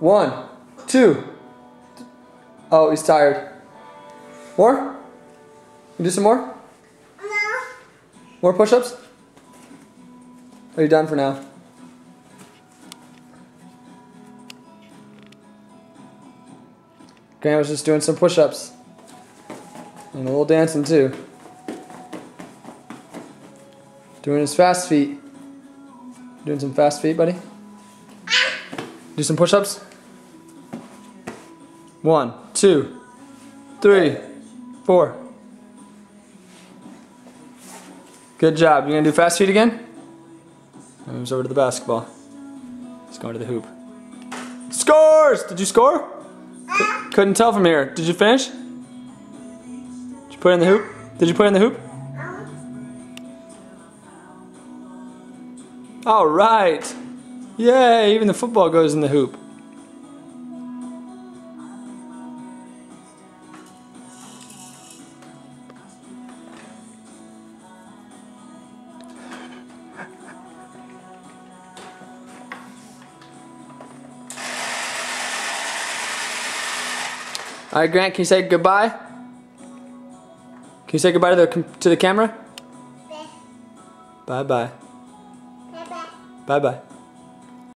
1, 2. Oh, he's tired. More? You do some more? No. More push-ups? Are you done for now? Grant was just doing some push-ups. And a little dancing too. Doing his fast feet. Doing some fast feet, buddy? Do some push-ups. 1, 2, 3, 4. Good job. You gonna do fast feet again? He moves over to the basketball. He's going to the hoop. Scores! Did you score? Couldn't tell from here. Did you finish? Did you put it in the hoop? Did you put it in the hoop? All right. Yay, even the football goes in the hoop. All right, Grant, can you say goodbye? Can you say goodbye to the camera? Bye. Bye-bye. Bye-bye. Bye-bye.